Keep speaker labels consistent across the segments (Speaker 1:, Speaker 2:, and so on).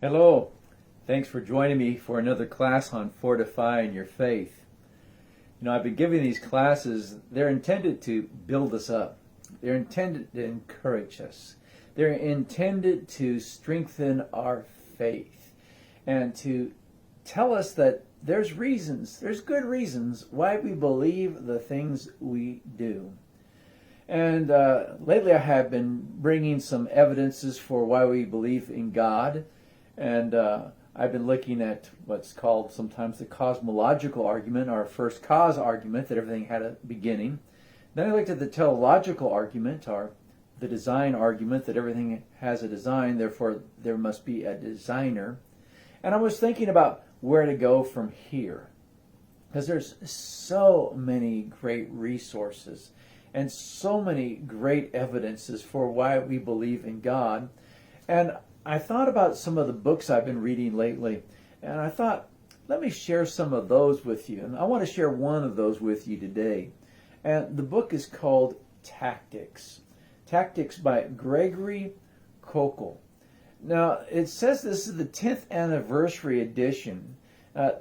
Speaker 1: Hello. Thanks for joining me for another class on fortifying your faith. I've been giving these classes, they're intended to build us up. They're intended to encourage us. They're intended to strengthen our faith and to tell us that there's good reasons why we believe the things we do. And lately I have been bringing some evidences for why we believe in God. And I've been looking at what's called sometimes the cosmological argument, or first cause argument, that everything had a beginning. Then I looked at the teleological argument, or the design argument, that everything has a design, therefore there must be a designer. And I was thinking about where to go from here, because there's so many great resources and so many great evidences for why we believe in God. And I thought about some of the books I've been reading lately, and I thought, let me share some of those with you. And I want to share one of those with you today. And the book is called Tactics. Tactics by Gregory Kokel. Now, it says this is the 10th anniversary edition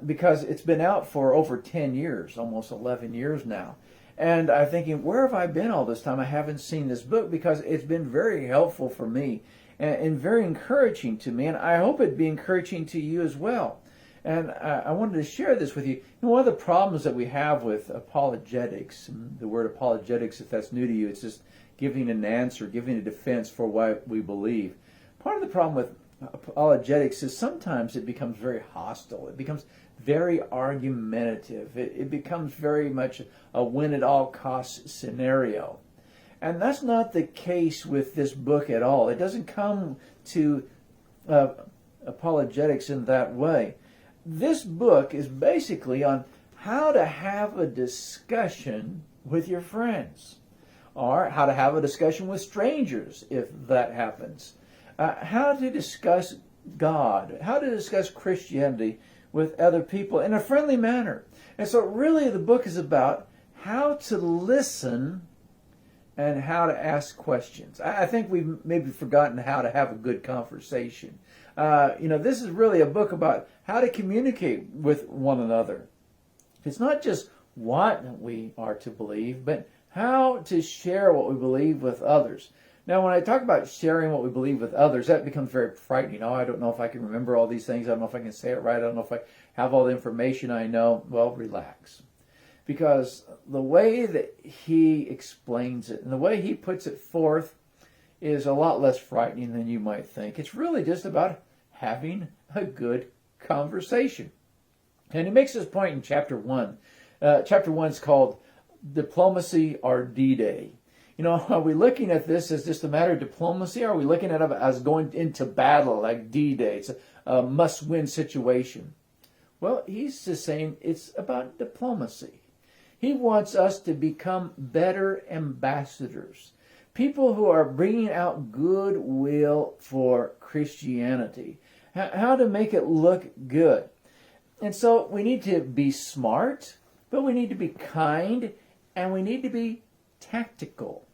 Speaker 1: because it's been out for over 10 years, almost 11 years now. And I'm thinking, where have I been all this time? I haven't seen this book, because it's been very helpful for me and very encouraging to me, and I hope it'd be encouraging to you as well. And I wanted to share this with you. One of the problems that we have with apologetics, the word apologetics, if that's new to you, it's just giving an answer, giving a defense for why we believe. Part of the problem with apologetics is sometimes it becomes very hostile. It becomes very argumentative. It becomes very much a win-at-all-costs scenario. And that's not the case with this book at all. It doesn't come to apologetics in that way. This book is basically on how to have a discussion with your friends, or how to have a discussion with strangers if that happens. How to discuss God, how to discuss Christianity with other people in a friendly manner. And so really the book is about how to listen and how to ask questions. I think we've maybe forgotten how to have a good conversation. This is really a book about how to communicate with one another. It's not just what we are to believe, but how to share what we believe with others. Now, when I talk about sharing what we believe with others, that becomes very frightening. Oh, I don't know if I can remember all these things. I don't know if I can say it right. I don't know if I have all the information I know. Well, relax. Because the way that he explains it and the way he puts it forth is a lot less frightening than you might think. It's really just about having a good conversation. And he makes this point in chapter 1. Chapter 1 is called Diplomacy or D-Day. Are we looking at this as just a matter of diplomacy, or are we looking at it as going into battle like D-Day? It's a must-win situation. Well, he's just saying it's about diplomacy. He wants us to become better ambassadors, people who are bringing out goodwill for Christianity, how to make it look good. And so we need to be smart, but we need to be kind, and we need to be tactical.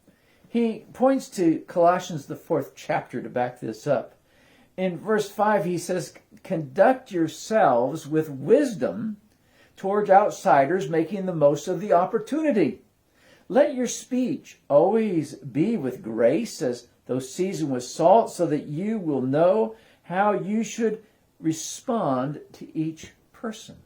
Speaker 1: He points to Colossians, the 4th chapter, to back this up. In verse 5, he says, "Conduct yourselves with wisdom towards outsiders, making the most of the opportunity. Let your speech always be with grace, as though seasoned with salt, so that you will know how you should respond to each person."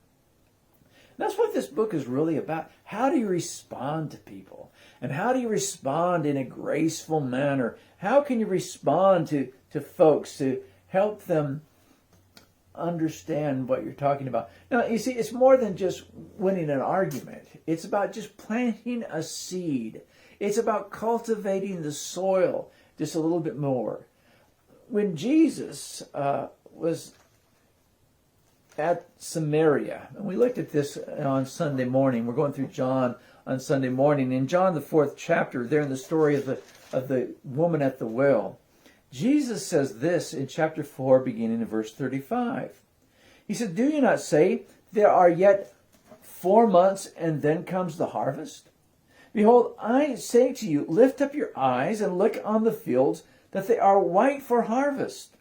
Speaker 1: That's what this book is really about. How do you respond to people? And how do you respond in a graceful manner? How can you respond to folks to help them understand what you're talking about? Now, you see, it's more than just winning an argument. It's about just planting a seed. It's about cultivating the soil just a little bit more. When Jesus was at Samaria, and we looked at this on Sunday morning. We're going through John on Sunday morning. In John, the 4th chapter, there in the story of the woman at the well, Jesus says this in chapter 4, beginning in verse 35. He said, "Do you not say, there are yet 4 months, and then comes the harvest? Behold, I say to you, lift up your eyes and look on the fields, that they are white for harvest.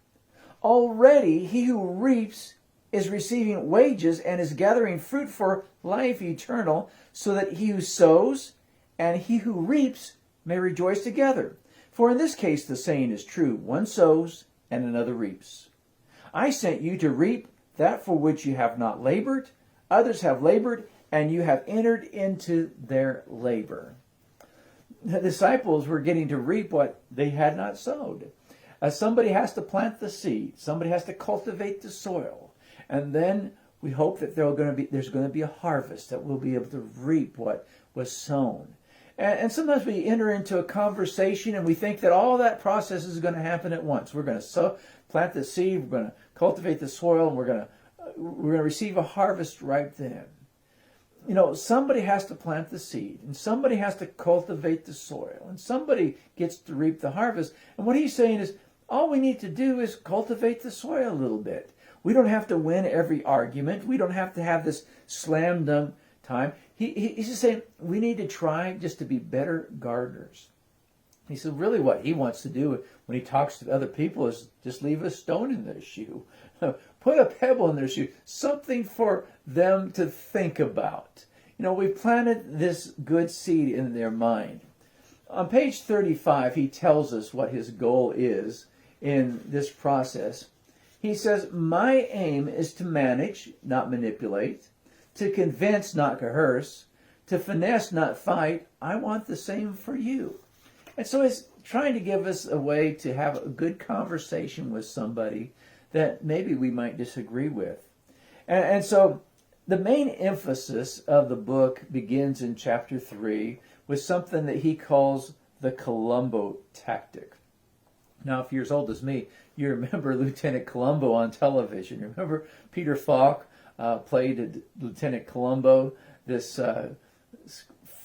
Speaker 1: Already he who reaps is receiving wages and is gathering fruit for life eternal, so that he who sows and he who reaps may rejoice together. For in this case the saying is true, one sows and another reaps. I sent you to reap that for which you have not labored. Others have labored, and you have entered into their labor. The disciples were getting to reap what they had not sowed. Somebody has to plant the seed. Somebody has to cultivate the soil. And then we hope that there's going to be a harvest, that we'll be able to reap what was sown. And sometimes we enter into a conversation and we think that all that process is going to happen at once. We're going to plant the seed, we're going to cultivate the soil, and we're going to receive a harvest right then. You know, somebody has to plant the seed, and somebody has to cultivate the soil, and somebody gets to reap the harvest. And what he's saying is, all we need to do is cultivate the soil a little bit. We don't have to win every argument. We don't have to have this slam dunk time. He's just saying we need to try just to be better gardeners. He said really what he wants to do when he talks to other people is just leave a stone in their shoe. Put a pebble in their shoe. Something for them to think about. You know, we planted this good seed in their mind. On page 35, he tells us what his goal is in this process. He says, my aim is to manage, not manipulate, to convince, not coerce, to finesse, not fight. I want the same for you. And so he's trying to give us a way to have a good conversation with somebody that maybe we might disagree with. And so the main emphasis of the book begins in chapter 3 with something that he calls the Columbo tactic. Now, if you're as old as me, you remember Lieutenant Columbo on television. You remember Peter Falk played Lieutenant Columbo, this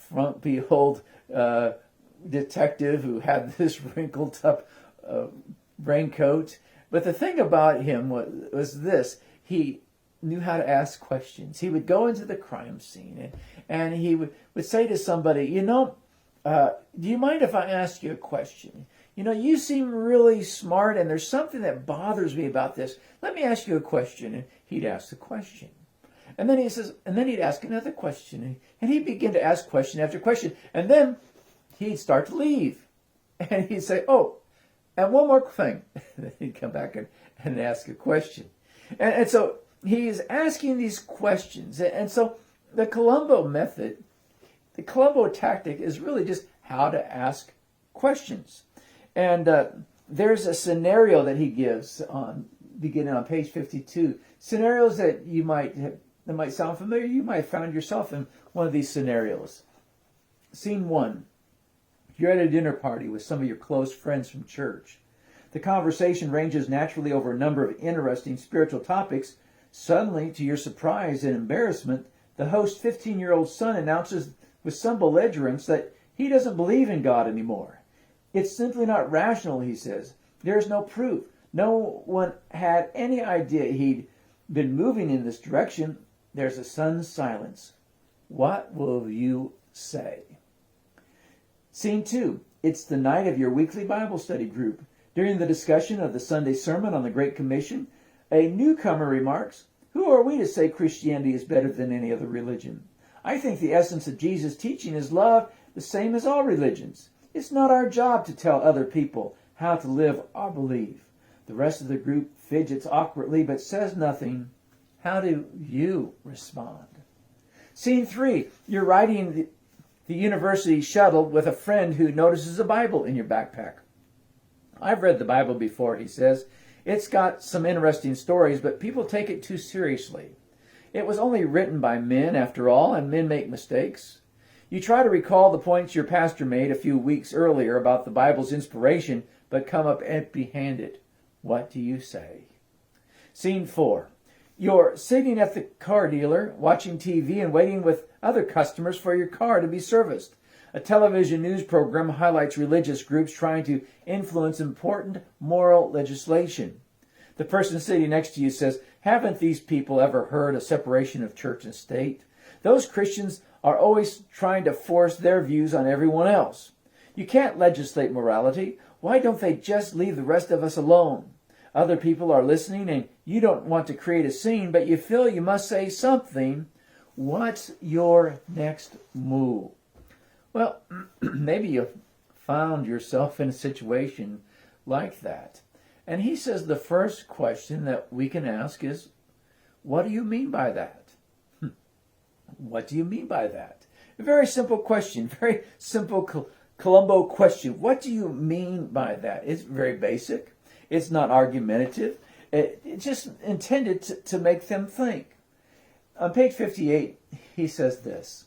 Speaker 1: frumpy old detective who had this wrinkled up raincoat. But the thing about him was this. He knew how to ask questions. He would go into the crime scene and he would say to somebody, do you mind if I ask you a question? You know, you seem really smart and there's something that bothers me about this. Let me ask you a question. And he'd ask the question. And then he'd ask another question. And he'd begin to ask question after question. And then he'd start to leave. And he'd say, oh, and one more thing. Then he'd come back and ask a question. And so he's asking these questions. And so the Columbo method, the Columbo tactic is really just how to ask questions. And there's a scenario that he gives beginning on page 52. Scenarios that might sound familiar. You might have found yourself in one of these scenarios. Scene 1. You're at a dinner party with some of your close friends from church. The conversation ranges naturally over a number of interesting spiritual topics. Suddenly, to your surprise and embarrassment, the host's 15-year-old son announces with some belligerence that he doesn't believe in God anymore. It's simply not rational, he says. There's no proof. No one had any idea he'd been moving in this direction. There's a sudden silence. What will you say? Scene 2. It's the night of your weekly Bible study group. During the discussion of the Sunday sermon on the Great Commission, a newcomer remarks, who are we to say Christianity is better than any other religion? I think the essence of Jesus' teaching is love, the same as all religions. It's not our job to tell other people how to live or believe. The rest of the group fidgets awkwardly but says nothing. How do you respond? Scene 3. You're riding the university shuttle with a friend who notices a Bible in your backpack. I've read the Bible before, he says. It's got some interesting stories, but people take it too seriously. It was only written by men, after all, and men make mistakes. You try to recall the points your pastor made a few weeks earlier about the Bible's inspiration, but come up empty-handed. What do you say? Scene 4. You're sitting at the car dealer, watching TV and waiting with other customers for your car to be serviced. A television news program highlights religious groups trying to influence important moral legislation. The person sitting next to you says, haven't these people ever heard of separation of church and state? Those Christians are always trying to force their views on everyone else. You can't legislate morality. Why don't they just leave the rest of us alone? Other people are listening and you don't want to create a scene, but you feel you must say something. What's your next move? Well, maybe you found yourself in a situation like that. And he says the first question that we can ask is, what do you mean by that? What do you mean by that? A very simple question, very simple Columbo question. What do you mean by that? It's very basic. It's not argumentative. It's just intended to make them think. On page 58, he says this.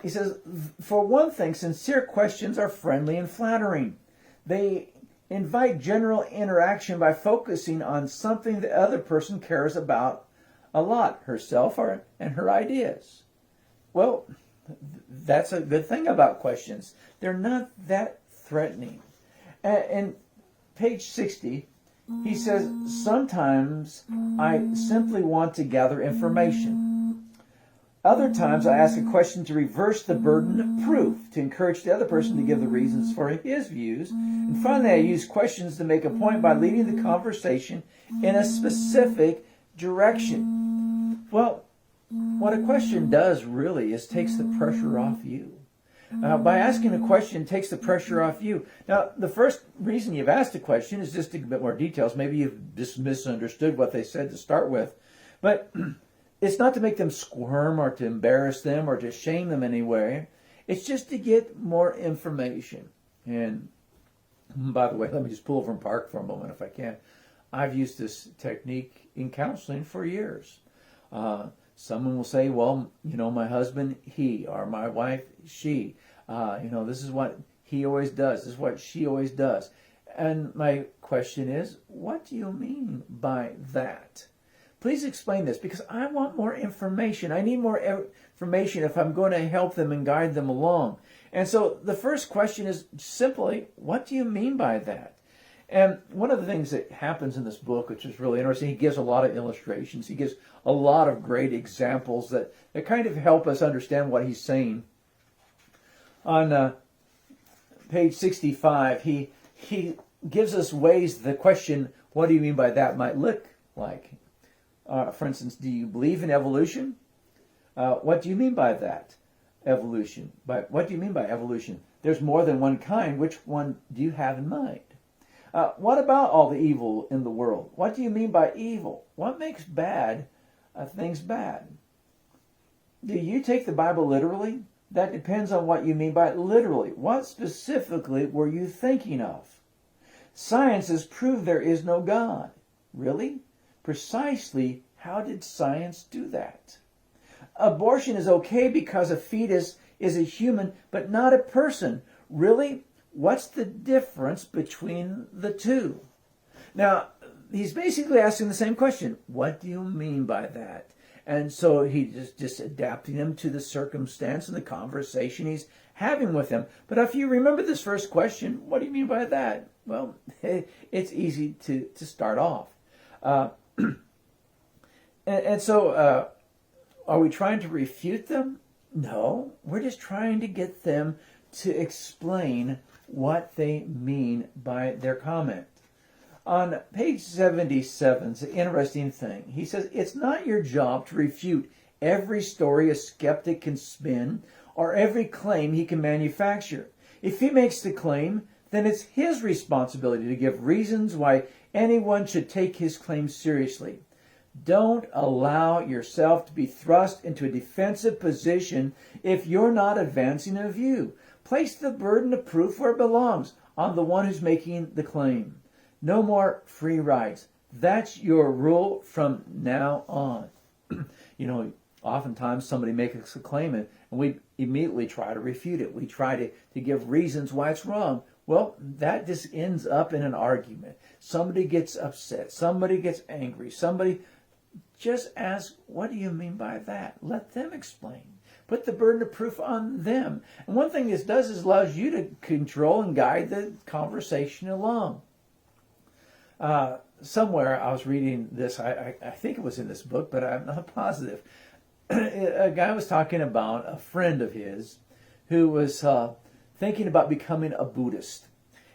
Speaker 1: He says, for one thing, sincere questions are friendly and flattering. They invite general interaction by focusing on something the other person cares about a lot, herself and her ideas. Well, that's a good thing about questions. They're not that threatening. And page 60, he says, sometimes I simply want to gather information. Other times I ask a question to reverse the burden of proof, to encourage the other person to give the reasons for his views. And finally, I use questions to make a point by leading the conversation in a specific direction. Well, what a question does really is takes the pressure off you. By asking a question, it takes the pressure off you. Now, the first reason you've asked a question is just to get a bit more details. Maybe you've just misunderstood what they said to start with. But it's not to make them squirm or to embarrass them or to shame them anyway. It's just to get more information. And by the way, let me just pull over and park for a moment if I can. I've used this technique in counseling for years. Someone will say, well, my husband, he, or my wife, she. This is what he always does. This is what she always does. And my question is, what do you mean by that? Please explain this, because I want more information. I need more information if I'm going to help them and guide them along. And so the first question is simply, what do you mean by that? And one of the things that happens in this book, which is really interesting, he gives a lot of illustrations. He gives a lot of great examples that kind of help us understand what he's saying. On page 65, he gives us ways the question, what do you mean by that, might look like. For instance, do you believe in evolution? What do you mean by that? Evolution. What do you mean by evolution? There's more than one kind. Which one do you have in mind? What about all the evil in the world? What do you mean by evil? What makes bad things bad? Do you take the Bible literally? That depends on what you mean by literally. What specifically were you thinking of? Science has proved there is no God. Really? Precisely how did science do that? Abortion is okay because a fetus is a human but not a person. Really? What's the difference between the two? Now, he's basically asking the same question. What do you mean by that? And so he's just adapting them to the circumstance and the conversation he's having with them. But if you remember this first question, what do you mean by that? Well, it's easy to start off. So are we trying to refute them? No, we're just trying to get them to explain what they mean by their comment. On page 77, it's an interesting thing. He says, it's not your job to refute every story a skeptic can spin or every claim he can manufacture. If he makes the claim, then it's his responsibility to give reasons why anyone should take his claim seriously. Don't allow yourself to be thrust into a defensive position if you're not advancing a view. Place the burden of proof where it belongs, on the one who's making the claim. No more free rides. That's your rule from now on. Oftentimes somebody makes a claim and we immediately try to refute it. We try to give reasons why it's wrong. Well, that just ends up in an argument. Somebody gets upset. Somebody gets angry. Somebody just asks, what do you mean by that? Let them explain. Put the burden of proof on them. And one thing this does is allows you to control and guide the conversation along. Somewhere I was reading this, I think it was in this book, but I'm not positive. A guy was talking about a friend of his who was thinking about becoming a Buddhist.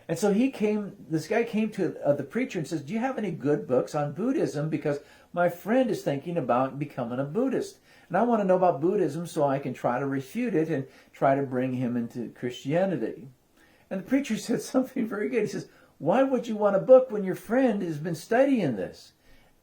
Speaker 1: And so this guy came to the preacher and says, do you have any good books on Buddhism? Because my friend is thinking about becoming a Buddhist. And I want to know about Buddhism so I can try to refute it and try to bring him into Christianity. And the preacher said something very good. He says, why would you want a book when your friend has been studying this?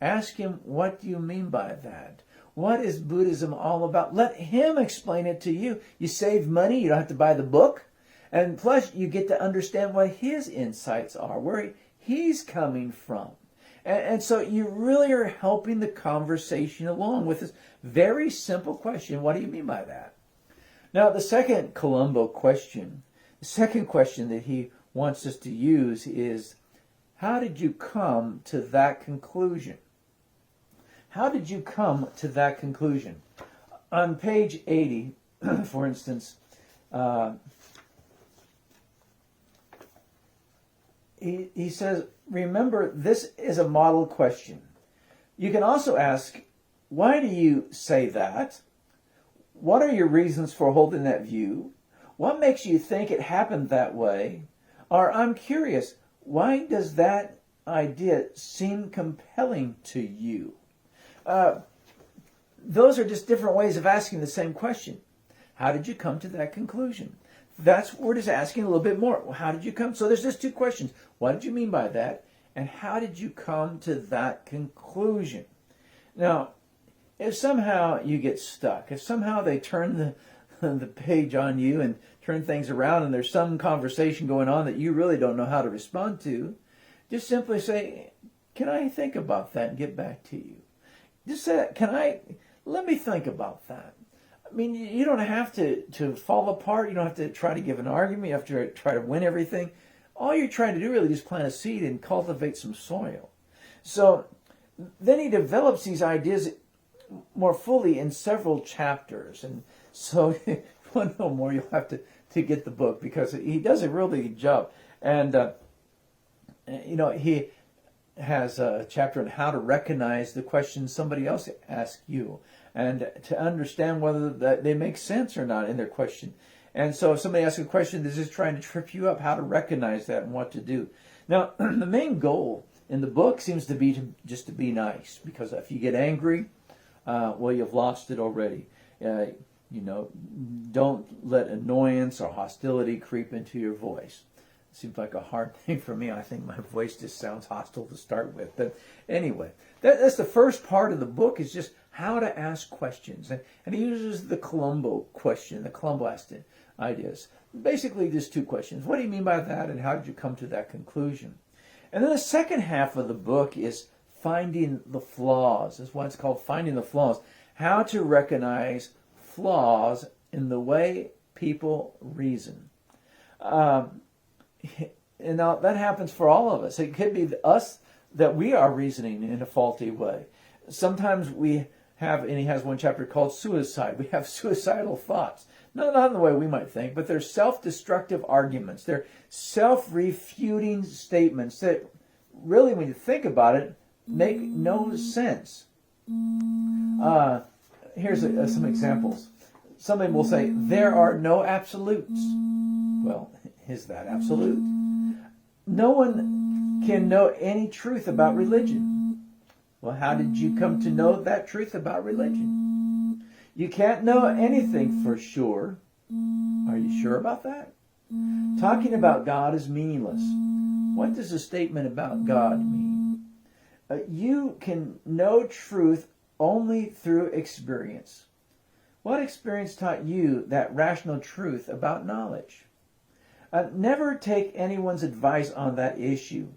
Speaker 1: Ask him, what do you mean by that? What is Buddhism all about? Let him explain it to you. You save money. You don't have to buy the book. And plus, you get to understand what his insights are, where he's coming from. And so you really are helping the conversation along with this very simple question. What do you mean by that? Now, the second Columbo question, the second question that he wants us to use is, how did you come to that conclusion? How did you come to that conclusion? On page 80, for instance, he says, remember, this is a model question. You can also ask, why do you say that? What are your reasons for holding that view? What makes you think it happened that way? Or, I'm curious, why does that idea seem compelling to you? Those are just different ways of asking the same question. How did you come to that conclusion? We're just asking a little bit more. Well, how did you come? So there's just two questions. What did you mean by that? And how did you come to that conclusion? Now, if somehow you get stuck, if somehow they turn the page on you and turn things around and there's some conversation going on that you really don't know how to respond to, just simply say, can I think about that and get back to you? Just say, let me think about that. I mean, you don't have to fall apart. You don't have to try to give an argument. You have to try to win everything. All you're trying to do really is plant a seed and cultivate some soil. So then he develops these ideas more fully in several chapters. And so if you want to know more, you'll have to get the book, because he does a really good job. And, he has a chapter on how to recognize the questions somebody else asks you, and to understand whether they make sense or not in their question. And so if somebody asks a question that's just trying to trip you up, how to recognize that and what to do. Now, the main goal in the book seems to be just to be nice, because if you get angry, well, you've lost it already. Don't let annoyance or hostility creep into your voice. It seems like a hard thing for me. I think my voice just sounds hostile to start with. But anyway, that's the first part of the book, is just how to ask questions. And he uses the Columbo question, the Columbo ideas. Basically, just two questions. What do you mean by that, and how did you come to that conclusion? And then the second half of the book is finding the flaws. That's why it's called Finding the Flaws. How to recognize flaws in the way people reason. And now that happens for all of us. It could be us that we are reasoning in a faulty way. Sometimes we have, and he has one chapter called Suicide. We have suicidal thoughts. Not in the way we might think, but they're self-destructive arguments. They're self-refuting statements that really, when you think about it, make no sense. Here's some examples. Somebody will say, there are no absolutes. Well, is that absolute? No one can know any truth about religion. Well, how did you come to know that truth about religion? You can't know anything for sure. Are you sure about that? Talking about God is meaningless. What does a statement about God mean? You can know truth only through experience. What experience taught you that rational truth about knowledge? Never take anyone's advice on that issue.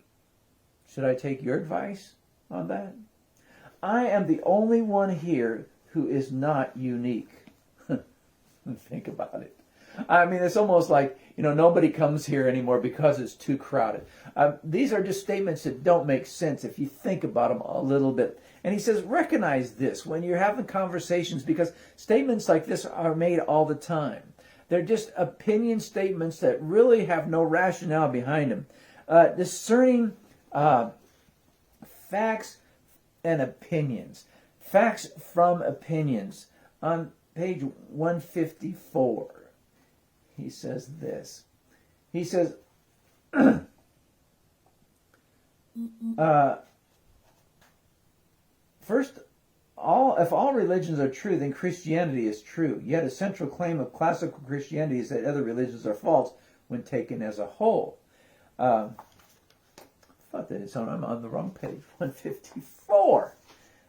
Speaker 1: Should I take your advice on that? I am the only one here who is not unique. Think about it. I mean, it's almost like, nobody comes here anymore because it's too crowded. These are just statements that don't make sense if you think about them a little bit. And he says, recognize this when you're having conversations, because statements like this are made all the time. They're just opinion statements that really have no rationale behind them. Discerning facts and opinions. Facts from opinions. On page 154, he says this. He says, Uh, First, if all religions are true, then Christianity is true. Yet a central claim of classical Christianity is that other religions are false when taken as a whole. I thought that I'm on the wrong page, 154.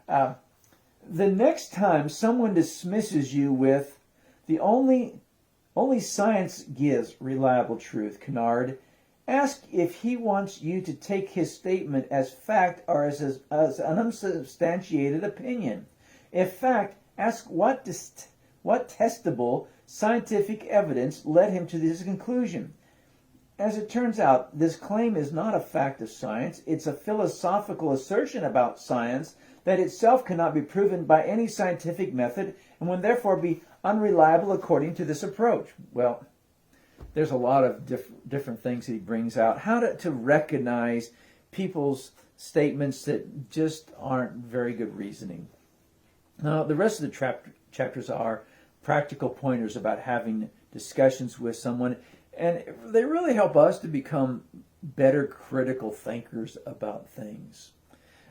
Speaker 1: The next time someone dismisses you with the only science gives reliable truth, Kennard, ask if he wants you to take his statement as fact or as an unsubstantiated opinion. If fact, ask what testable scientific evidence led him to this conclusion. As it turns out, this claim is not a fact of science. It's a philosophical assertion about science that itself cannot be proven by any scientific method and would therefore be unreliable according to this approach. Well, there's a lot of different things he brings out. How to recognize people's statements that just aren't very good reasoning. Now, the rest of the chapters are practical pointers about having discussions with someone, and they really help us to become better critical thinkers about things.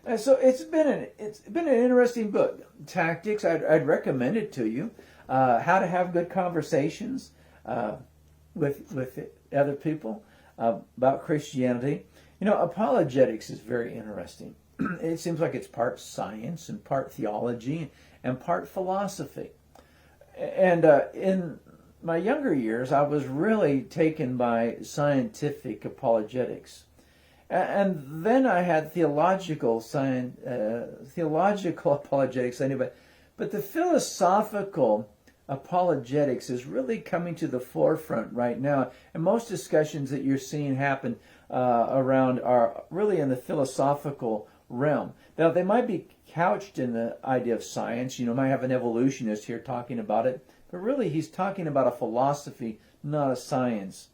Speaker 1: And so it's been an interesting book. Tactics, I'd recommend it to you. How to have good conversations with other people about Christianity. You know, apologetics is very interesting. It seems like it's part science and part theology and part philosophy. And in my younger years, I was really taken by scientific apologetics. And then I had theological apologetics anyway. But the philosophical apologetics is really coming to the forefront right now. And most discussions that you're seeing happen around are really in the philosophical realm. Now, they might be couched in the idea of science. You know, might have an evolutionist here talking about it. But really, he's talking about a philosophy, not a science.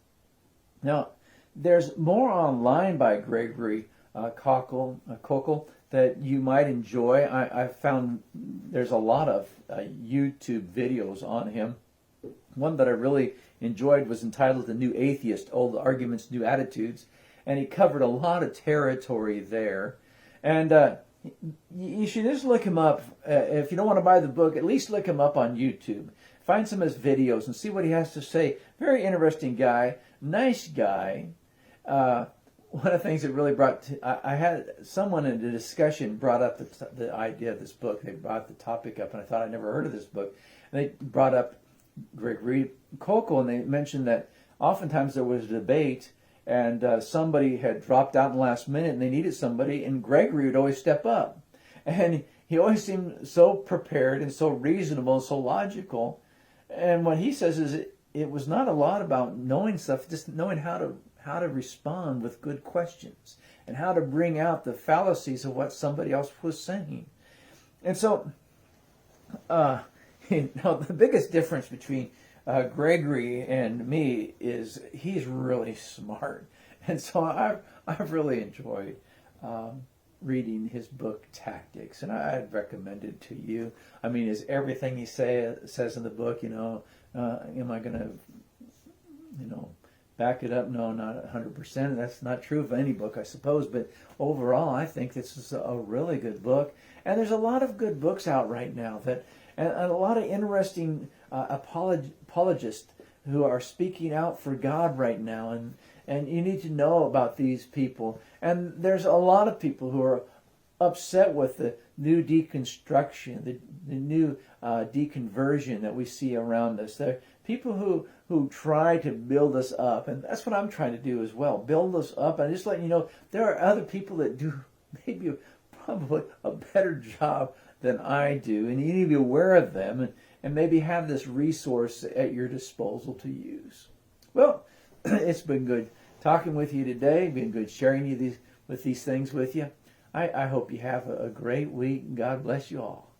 Speaker 1: Now, there's more online by Gregory Kokel that you might enjoy. I found there's a lot of YouTube videos on him. One that I really enjoyed was entitled The New Atheist, Old Arguments, New Attitudes. And he covered a lot of territory there. And you should just look him up. If you don't want to buy the book, at least look him up on YouTube. Find some of his videos and see what he has to say. Very interesting guy, nice guy. One of the things that really I had someone in the discussion brought up the idea of this book. They brought the topic up, and I thought I'd never heard of this book. And they brought up Gregory Kokel, and they mentioned that oftentimes there was a debate, and somebody had dropped out in the last minute, and they needed somebody, and Gregory would always step up. And he always seemed so prepared and so reasonable and so logical. And what he says is it was not a lot about knowing stuff, just knowing how to respond with good questions and how to bring out the fallacies of what somebody else was saying. And so, the biggest difference between Gregory and me is he's really smart. And so I've really enjoyed reading his book, Tactics, and I'd recommend it to you. I mean, is everything he says in the book, am I going to, back it up? No, not 100%. That's not true of any book, I suppose. But overall, I think this is a really good book. And there's a lot of good books out right now and a lot of interesting apologists who are speaking out for God right now. And you need to know about these people. And there's a lot of people who are upset with the new deconstruction, the new deconversion that we see around us. There are people who try to build us up, and that's what I'm trying to do as well, build us up. And just letting you know, there are other people that do maybe probably a better job than I do, and you need to be aware of them and maybe have this resource at your disposal to use. Well, it's been good talking with you today, been good sharing these things with you. I hope you have a great week. God bless you all.